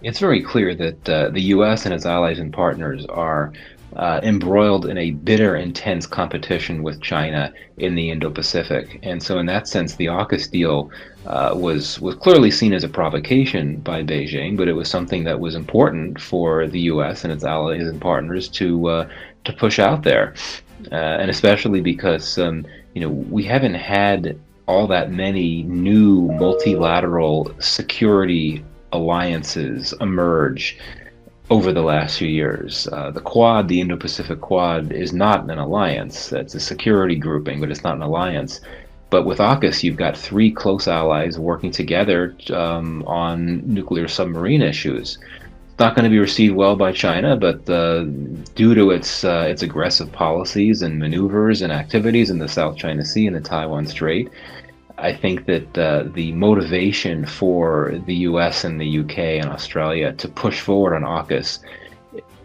It's very clear that the U.S. and its allies and partners are embroiled in a bitter, intense competition with China in the Indo-Pacific. And so, in that sense, the AUKUS deal was clearly seen as a provocation by Beijing, but it was something that was important for the U.S. and its allies and partners to push out there, and especially because we haven't had all that many new multilateral security alliances emerge over the last few years. The Quad, the Indo-Pacific Quad, is not an alliance. It's a security grouping, but it's not an alliance. But with AUKUS, you've got three close allies working together on nuclear submarine issues. It's not going to be received well by China, but due to its aggressive policies and maneuvers and activities in the South China Sea and the Taiwan Strait, I think that the motivation for the US and the UK and Australia to push forward on AUKUS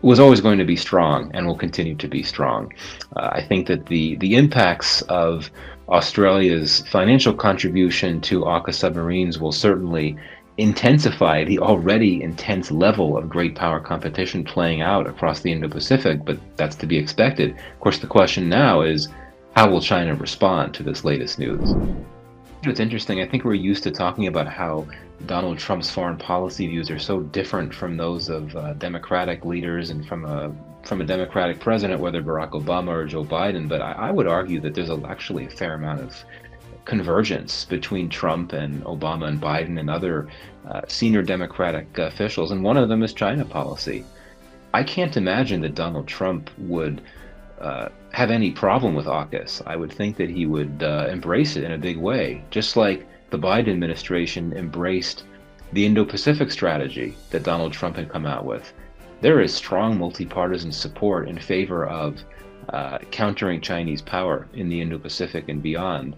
was always going to be strong and will continue to be strong. I think that the impacts of Australia's financial contribution to AUKUS submarines will certainly intensify the already intense level of great power competition playing out across the Indo-Pacific, but that's to be expected. Of course, the question now is, how will China respond to this latest news? It's interesting. I think we're used to talking about how Donald Trump's foreign policy views are so different from those of Democratic leaders and from a Democratic president, whether Barack Obama or Joe Biden. But I would argue that there's actually a fair amount of convergence between Trump and Obama and Biden and other senior Democratic officials, and one of them is China policy. I can't imagine that Donald Trump would have any problem with AUKUS. I would think that he would embrace it in a big way, just like the Biden administration embraced the Indo-Pacific strategy that Donald Trump had come out with. There is strong multi-partisan support in favor of countering Chinese power in the Indo-Pacific and beyond.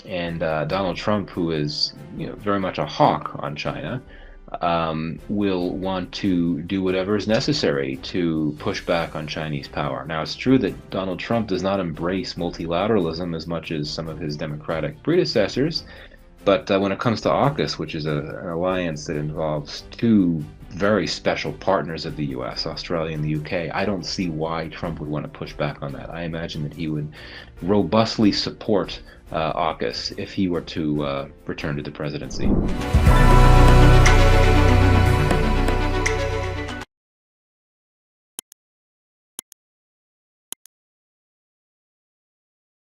And Donald Trump, who is very much a hawk on China, will want to do whatever is necessary to push back on Chinese power. Now, it's true that Donald Trump does not embrace multilateralism as much as some of his Democratic predecessors, but when it comes to AUKUS, which is an alliance that involves two very special partners of the US, Australia and the UK, I don't see why Trump would want to push back on that. I imagine that he would robustly support AUKUS if he were to return to the presidency.